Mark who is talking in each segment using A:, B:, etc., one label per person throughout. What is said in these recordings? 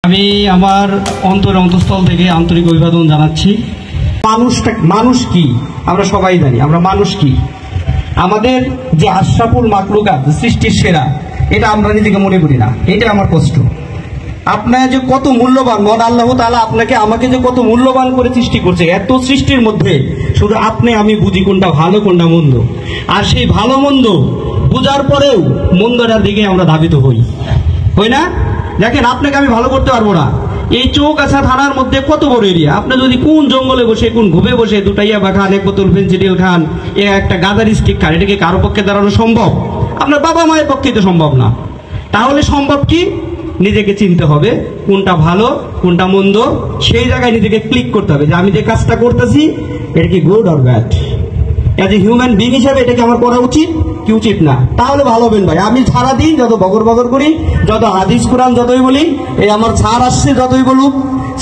A: আমি আমার অন্তঃস্থল থেকে আন্তরিক অভিবাদন জানাচ্ছি। মানুষ কি আমরা সবাই জানি, আমরা মানুষ কি, আমাদের যে আশরাফুল মাখলুকাত, সৃষ্টির সেরা, এটা আমরা নিজেকে মনে করি না। এটা আমার কষ্ট। আপনার যে কত মূল্যবান, মন আল্লাহ তাআলা আপনাকে আমাকে যে কত মূল্যবান করে সৃষ্টি করছে, এত সৃষ্টির মধ্যে শুধু আপনি আমি বুঝি কোনটা ভালো কোনটা মন্দ। আর সেই ভালো মন্দ বুঝার পরেও মন্দটার দিকে আমরা ধাবিত হই না। দেখেন, আপনাকে আমি ভালো করতে পারবো না। এই চৌগাছা থানার মধ্যে কত বড় এরিয়া, আপনি যদি কোন জঙ্গলে বসে কোন ঘুমে বসে দুটাইয়া বা খান, এক বোতল ফেন্সিডিল খান, একটা গাদার স্টিক খান, এটাকে কারো পক্ষে দাঁড়ানো সম্ভব? আপনার বাবা মায়ের পক্ষে তো সম্ভব না। তাহলে সম্ভব কি? নিজেকে চিনতে হবে কোনটা ভালো কোনটা মন্দ, সেই জায়গায় নিজেকে ক্লিক করতে হবে যে আমি যে কাজটা করতেছি এটা কি good or bad. As a human being হিসাবে এটাকে আমার করা উচিত কি উচিত না? তাহলে ভালো হবেন ভাই। আমি সারাদিন যত বগর করি, যত হাদিস কোরআন যতই বলি, এই আমার স্যার আসছে যতই বলুক,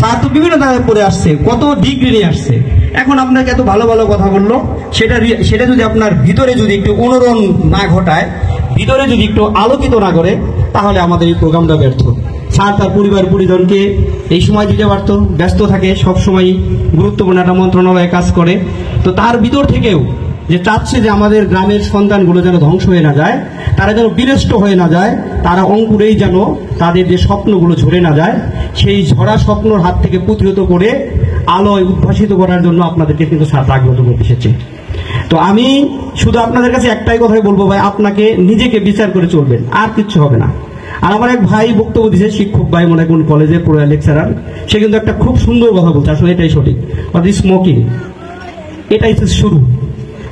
A: স্যার তো বিভিন্ন জায়গায় পড়ে আসছে, কত ডিগ্রি নিয়ে আসছে, এখন আপনাকে এত ভালো ভালো কথা বললো, সেটা যদি আপনার ভিতরে যদি একটু অনুরণ না ঘটায়, ভিতরে যদি একটু আলোকিত না করে, তাহলে আমাদের এই প্রোগ্রামটা ব্যর্থ। স্যার তার পরিজনকে এই সময় দিতে পারতো, ব্যস্ত থাকে, সবসময় গুরুত্বপূর্ণ একটা মন্ত্রণালয়ে কাজ করে, তো তার ভিতর থেকেও যে চাচ্ছে যে আমাদের গ্রামের সন্তানগুলো যেন ধ্বংস হয়ে না যায়, তারা যেন বিনষ্ট হয়ে না যায়, তারা অঙ্কুরেই যেন তাদের যে স্বপ্নগুলো ঝরে না যায়, সেই ঝরা স্বপ্নর হাত থেকে প্রতিহত করে আলোয় উদ্ভাসিত করার জন্য আপনাদেরকে কিন্তু স্যার জাগ্রত করতে এসেছে। তো আমি শুধু আপনাদের কাছে একটাই কথাই বলবো ভাই, আপনাকে নিজেকে বিচার করে চলবেন, আর কিচ্ছু হবে না। আর আমার এক ভাই বক্তব্য দিয়েছে, শিক্ষক ভাই, মনে কোন কলেজের পুরো লেকচারার, সে কিন্তু একটা খুব সুন্দর কথা বলছে, আসলে এটাই সঠিক। স্মোকিং এটাই শুরু।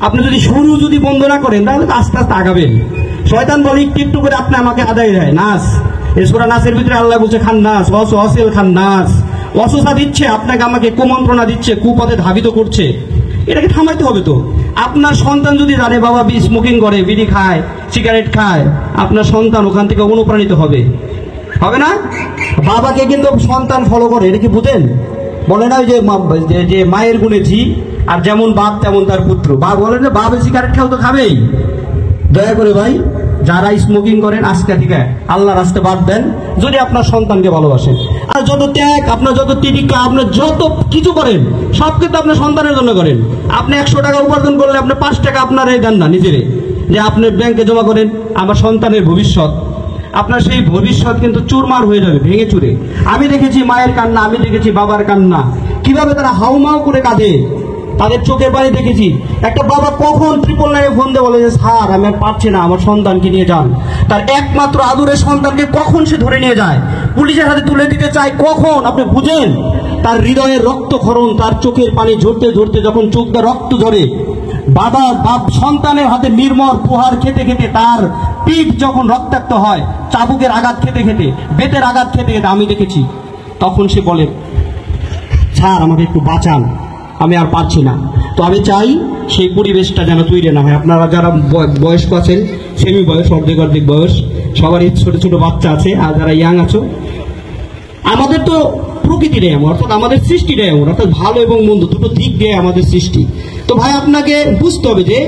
A: আপনি যদি শুরু বন্ধ না করেন, তাহলে তো আস্তে আস্তে আগাবেন। শয়তান বলে একটু করে আপনি আমাকে আদায় দেয়। নাচ, এই সূরা নাসের ভিতরে আল্লাহ বলছে খান্নাস, ওয়াসওয়াসিল খান্নাস, ওয়াসওয়াসা দিচ্ছে আপনাকে আমাকে, কুমন্ত্রণা দিচ্ছে, কুপথে ধাবিত করছে, এটাকে থামাইতে হবে। তো আপনার সন্তান যদি জানে বাবা স্মোকিং করে, বিড়ি খায়, সিগারেট খায়, আপনার সন্তান ওখান থেকে অনুপ্রাণিত হবে না? বাবাকে কিন্তু সন্তান ফলো করে, এটা কি বুঝেন? বলে না যে মায়ের গুণে ঝি, আর যেমন বাপ তেমন তার পুত্র। বাপ বলেন যে বাপ সিগারেট খেয়েও তো খাবেই। দয়া করে ভাই, যারা স্মোকিং করেন আজকে থেকে আল্লাহর রাস্তায় বাদ দেন, যদি আপনার সন্তানকে ভালোবাসেন। আর যত ত্যাগ, আপনার যত তিতিক্ষা, আপনার যত কিছু করেন, সব কিন্তু আপনার সন্তানের জন্য করেন। আপনি 100 টাকা উপার্জন করলে আপনি 5 টাকা আপনার দেন না নিজেরে, যে আপনি ব্যাংকে জমা করেন আমার সন্তানের ভবিষ্যৎ। আপনার সেই ভবিষ্যৎ কিন্তু চুরমার হয়ে যাবে, ভেঙে চুরে। আমি দেখেছি মায়ের কান্না, আমি দেখেছি বাবার কান্না, কিভাবে তারা হাউমাউ করে কাঁদে, তাদের চোখের পানি দেখেছি। একটা বাবা কখন 999 ফোন দিয়ে বলে যে স্যার আমি আর পারছি না, আমার সন্তানকে নিয়ে যান। তার একমাত্র আদরের সন্তানকে কখন সে ধরে নিয়ে যায়, পুলিশের হাতে তুলে দিতে চায়, কখন আপনি বুঝেন? তার হৃদয়ের রক্তক্ষরণ, তার চোখের পানি ঝরতে ঝরতে যখন চোখ দিয়ে রক্ত ঝরে, বাপ সন্তানের হাতে নির্মল প্রহার খেতে খেতে, তার পিঠ যখন রক্তাক্ত হয়, চাবুকের আঘাত খেতে খেতে, বেতের আঘাত খেতে খেতে আমি দেখেছি, তখন সে বলে স্যার আমাকে একটু বাঁচান, আমি আর পারছি না। তো আমি চাই সেই পরিবেশটা যেন তৈরি না হয়। আপনারা যারা বয়স্ক আছেন, সেমি বয়স, অর্ধেক বয়স, সবারই ছোট ছোট বাচ্চা আছে, আর যারা ইয়াং আছো, আমাদের তো প্রকৃতিটাই এমন, অর্থাৎ আমাদের সৃষ্টিটাই এমন, অর্থাৎ ভালো এবং মন্দ দুটো দিক দিয়ে আমাদের সৃষ্টি। তো ভাই আপনাকে বুঝতে হবে যে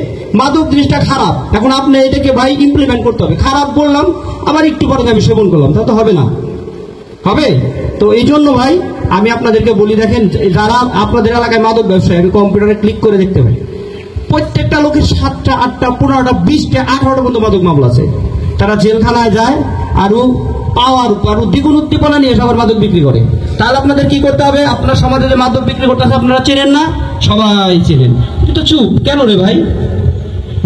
A: মাদক জিনিসটা খারাপ, এখন আপনি এটাকে ভাই ইমপ্লিমেন্ট করতে হবে। খারাপ বললাম, আবার একটু পরে আমি সেবন করলাম, তা তো হবে না, হবে? তো এই জন্য ভাই আমি আপনাদেরকে বলি, দেখেন যারা আপনাদের এলাকায় মাদক ব্যবসায়ী, আমি কম্পিউটারে ক্লিক করে দেখতে পাই, প্রত্যেকটা লোকের 7টা 8টা 15টা 20টা 18টা পর্যন্ত মাদক মামলা আছে। তারা জেলখানায় যায়, আরো দ্বিগুণ উদ্দীপনা নিয়ে সবার মাদক বিক্রি করে। তাহলে আপনাদের কি করতে হবে? আপনার সমাজে যে মাদক বিক্রি করতে আছে আপনারা চেনেন না? সবাই চেনেন, কিন্তু চুপ কেন রে ভাই?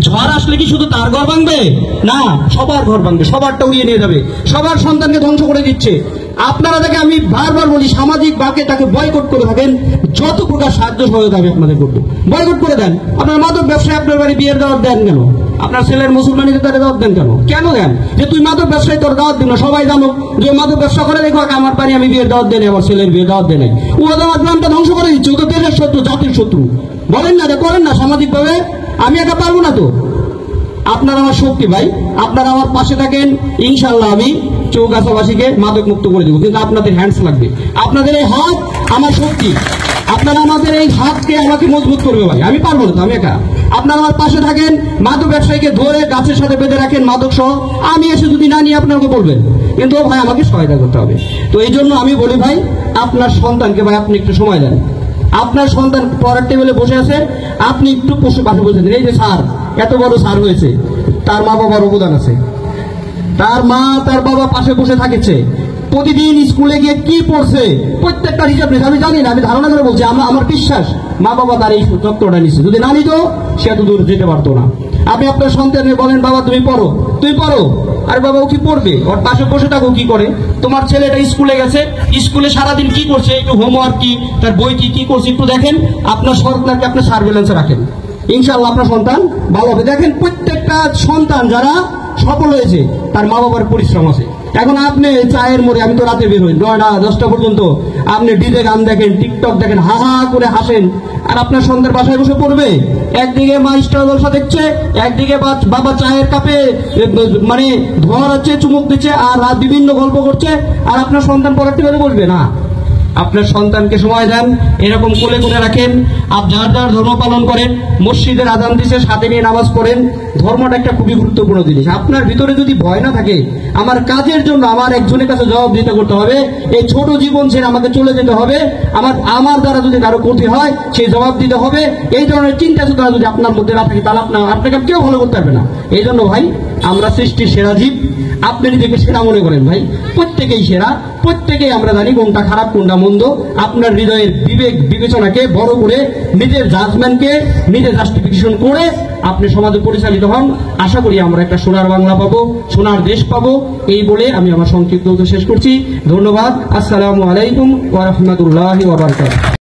A: ঝড় আসলে কি শুধু তার ঘর ভাঙবে? না, সবার ঘর ভাঙবে, সবারটা উড়িয়ে নিয়ে যাবে, সবার সন্তানকে ধ্বংস করে দিচ্ছে। আপনারা তাকে, আমি বারবার বলি, সামাজিক ভাবে তাকে বয়কট করে থাকেন, যত প্রকার সাহায্য সহায়তা আমি আপনাদের করবো, বয়কট করে দেন। আপনার মাদক ব্যবসায় আপনার বাড়ি বিয়ের দাওয়াত দেন কেন? আপনার ছেলের মুসলমানিতে তারা দাওয়াত দেন কেন দেন? যে তুই মাদক ব্যবসায়ী, তোর দাওয়াত দিন না, সবাই জানো যে মাদক ব্যবসা করে, দেখো আমার বাড়ি আমি বিয়ের দাওয়াত দেন, আমার ছেলের বিয়ের দাওয়াত দেন, ও দাওয়াত নামটা ধ্বংস করে দিচ্ছে। ও তো দেশের শত্রু, জাতির শত্রু। বলেন না, করেন না সামাজিক ভাবে, আমি একা পারবো না। তো আপনারা আমার শক্তি ভাই, আপনারা আমার পাশে থাকেন, ইনশাল্লাহ আমি চৌগাছাবাসীকে মাদক মুক্ত করে দেবো, কিন্তু আপনাদের হ্যান্ডস লাগবে, আপনাদের এই হাত আমার শক্তি, আপনারা আমাদের এই হাতকে আমাকে মজবুত করবে ভাই, আমি পারবো না, তো আমি একা। আপনারা আমার পাশে থাকেন, মাদক ব্যবসায়ীকে ধরে গাছের সাথে বেঁধে রাখেন মাদক সহ, আমি এসে যদি না নিয়ে আপনাকে বলবেন, কিন্তু ভাই আমাকে সহায়তা করতে হবে। তো এই জন্য আমি বলি ভাই, আপনার সন্তানকে ভাই আপনি একটু সময় দেন। আপনার সন্তান পড়ার টেবিলে বসে আছে, আপনি একটু পাশে বসে দেন। এই যে স্যার, এত বড় স্যার হয়েছে, তার মা বাবার অবদান আছে, তার মা তার বাবা পাশে বসে থাকেছে, প্রতিদিন স্কুলে গিয়ে কি পড়ছে প্রত্যেকটা হিসাব নিচ্ছে। আমি জানি না, আমি ধারণা করে বলছি, আমার বিশ্বাস মা বাবা তার এই চক্রটা নিচ্ছে, যদি না নিত সে এত দূর যেতে পারতো না। আপনি আপনার সন্তানকে বলেন, বাবা তুমি পড়ো, তুই পড়ো, আর বাবা ও কি পড়বে, ওর পাশে বসে থাকো কি করে। তোমার ছেলেটা স্কুলে গেছে, স্কুলে সারাদিন কি করছে, একটু হোমওয়ার্ক কি, তার বই কি করছে একটু দেখেন, আপনার সন্তানকে আপনি সার্ভেলেন্সে রাখেন, ইনশাআল্লাহ আপনার সন্তান ভালো হবে। দেখেন প্রত্যেকটা সন্তান যারা সফল হয়েছে তার মা বাবার পরিশ্রম আছে। এখন আপনি চায়ের মোড়ে, আমি তো রাতে বের হই 9টা 10টা পর্যন্ত, আপনি ডিজে গান দেখেন, টিকটক দেখেন, হা হা করে হাসেন, আর আপনার সন্তান বাসায় বসে পড়বে। একদিকে মা স্টার জলসা দেখছে, একদিকে বাবা চায়ের কাপে মানে ধোয়া হচ্ছে, চুমুক দিচ্ছে, আর রাত বিভিন্ন গল্প করছে, আর আপনার সন্তান পড়ার টেবিলে বসবে না। আপনার সন্তানকে সময় দেন, এরকম কোলে কোলে রাখেন, যার যার ধর্ম পালন করেন, মসজিদের আজান দিছে সাথে নিয়ে নামাজ পড়েন। ধর্মটা একটা খুবই গুরুত্বপূর্ণ জিনিস। আপনার ভিতরে যদি ভয় না থাকে, আমার কাজের জন্য আমার একজনের কাছে জবাব দিতে করতে হবে, এই ছোট জীবন ছেড়ে আমাকে চলে যেতে হবে, আমার দ্বারা যদি কারো ক্ষতি হয় সেই জবাব দিতে হবে, এই ধরনের চিন্তা চেতনা যদি আপনার মধ্যে না থাকে, তাহলে আপনাকে কেউ ভালো করতে পারবে না। এই জন্য ভাই, আমরা সৃষ্টির সেরা জীব, আপনি নিজেকে সেরা মনে করেন ভাই, প্রত্যেকেই সেরা, প্রত্যেকেই আমরা জানি কোনটা খারাপ কোনটা মন্দ। আপনার হৃদয়ের বিবেচনাকে বড় করে, নিজের জাজমেন্টকে নিজে জাস্টিফিকেশন করে আপনি সমাজে পরিচালিত হন। আশা করি আমরা একটা সোনার বাংলা পাবো, সোনার দেশ পাবো। এই বলে আমি আমার সংক্ষিপ্ত শেষ করছি। ধন্যবাদ। আসসালামু আলাইকুম ওয়া রাহমাতুল্লাহি ওয়া বারাকাতুহু।